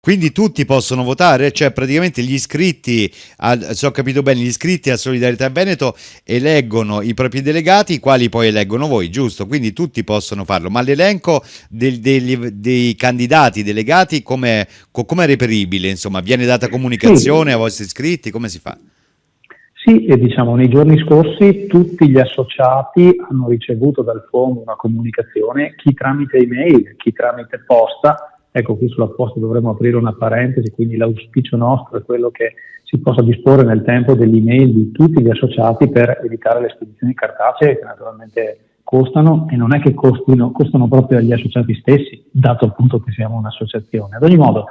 Quindi tutti possono votare, cioè praticamente gli iscritti, se ho capito bene, gli iscritti a Solidarietà Veneto eleggono i propri delegati, i quali poi eleggono voi, giusto? Quindi tutti possono farlo, ma l'elenco dei candidati delegati com'è reperibile? Insomma, viene data comunicazione ai Sì, vostri iscritti? Come si fa? sì, e diciamo nei giorni scorsi tutti gli associati hanno ricevuto dal fondo una comunicazione, chi tramite email, chi tramite posta. Ecco, qui sulla posta dovremmo aprire una parentesi, quindi l'auspicio nostro è quello che si possa disporre nel tempo dell'email di tutti gli associati per evitare le spedizioni cartacee che naturalmente costano e non è che costano proprio agli associati stessi, dato appunto che siamo un'associazione. Ad ogni modo,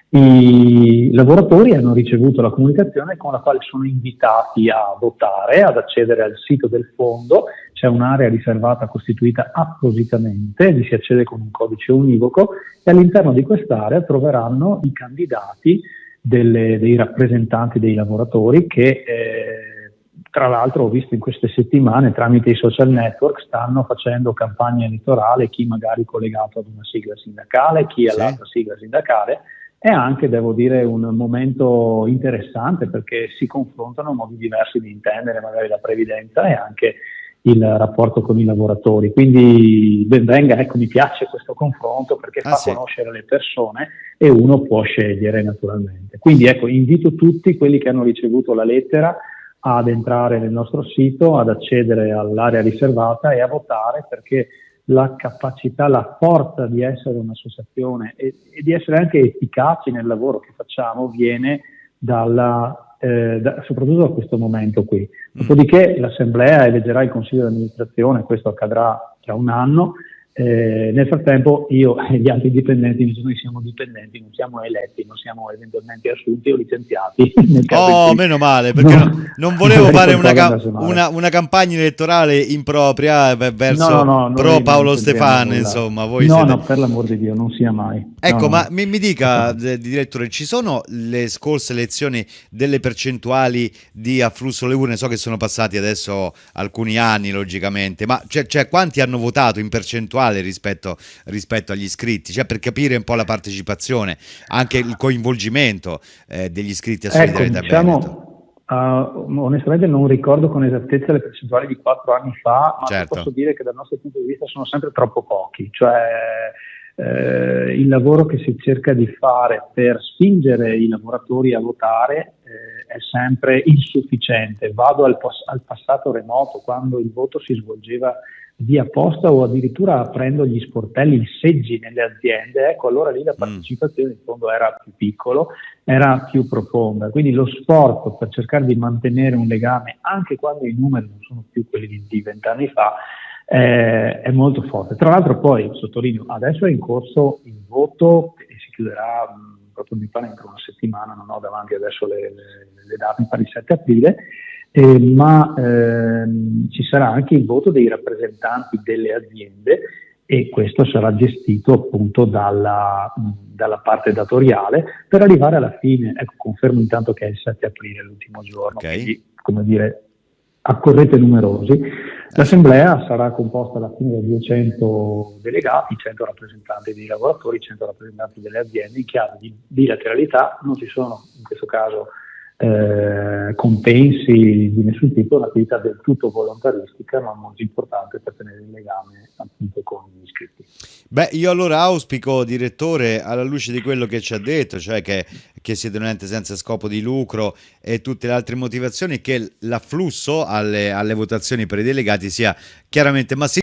i lavoratori hanno ricevuto la comunicazione con la quale sono invitati a votare, ad accedere al sito del fondo. C'è un'area riservata costituita appositamente, vi si accede con un codice univoco e all'interno di quest'area troveranno i candidati dei rappresentanti dei lavoratori che tra l'altro ho visto in queste settimane tramite i social network stanno facendo campagna elettorale, chi magari collegato ad una sigla sindacale, chi Sì? all'altra sigla sindacale. È anche, devo dire, un momento interessante perché si confrontano modi diversi di intendere magari la previdenza e anche il rapporto con i lavoratori. Quindi ben venga, ecco, mi piace questo confronto perché Ah fa sì. conoscere le persone e uno può scegliere naturalmente. Quindi ecco, invito tutti quelli che hanno ricevuto la lettera ad entrare nel nostro sito, ad accedere all'area riservata e a votare perché la capacità, la forza di essere un'associazione e di essere anche efficaci nel lavoro che facciamo viene soprattutto da questo momento qui. Mm. Dopodiché l'Assemblea eleggerà il Consiglio di amministrazione, questo accadrà tra un anno. Nel frattempo io e gli altri dipendenti, noi siamo dipendenti, non siamo eletti, non siamo eventualmente assunti o licenziati nel caso in Oh, cui meno male, perché non volevo magari fare qualcosa andasse male. una campagna elettorale impropria No, no, verso no, pro noi non Paolo c'entriamo Stefano, nulla. insomma, voi No, siete... no, per l'amor di Dio, non sia mai. No, Ecco, no, ma no, mi dica, assolutamente. direttore, ci sono le scorse elezioni delle percentuali di afflusso alle urne? So che sono passati adesso alcuni anni, logicamente, ma cioè, quanti hanno votato in percentuale rispetto agli iscritti? Cioè, per capire un po' la partecipazione, anche il coinvolgimento degli iscritti a Ecco, Solidarietà Veneto. diciamo, onestamente non ricordo con esattezza le percentuali di 4 anni fa, ma ti posso Certo. dire che dal nostro punto di vista sono sempre troppo pochi. Cioè, il lavoro che si cerca di fare per spingere i lavoratori a votare è sempre insufficiente. Vado al passato remoto, quando il voto si svolgeva via posta o addirittura aprendo gli sportelli, i seggi nelle aziende, ecco, allora lì la Mm. partecipazione in fondo era più piccolo, era più profonda. Quindi lo sforzo per cercare di mantenere un legame, anche quando i numeri non sono più quelli di 20 anni fa, è molto forte. Tra l'altro poi, sottolineo, adesso è in corso il voto e si chiuderà proprio mi pare entro una settimana, non ho davanti adesso le date, mi pare il 7 aprile, ma ci sarà anche il voto dei rappresentanti delle aziende e questo sarà gestito appunto dalla parte datoriale per arrivare alla fine. Ecco, confermo intanto che è il 7 aprile l'ultimo giorno, Ok. quindi come dire, accorrete numerosi. Sì. L'assemblea sarà composta alla fine da 200 delegati, 100 rappresentanti dei lavoratori, 100 rappresentanti delle aziende in chiave di bilateralità, non ci sono in questo caso compensi di nessun tipo, è un'attività del tutto volontaristica ma molto importante per tenere il legame appunto con gli iscritti. Beh, io allora auspico, direttore, alla luce di quello che ci ha detto, cioè che siete un ente senza scopo di lucro e tutte le altre motivazioni, che l'afflusso alle votazioni per i delegati sia chiaramente massimo.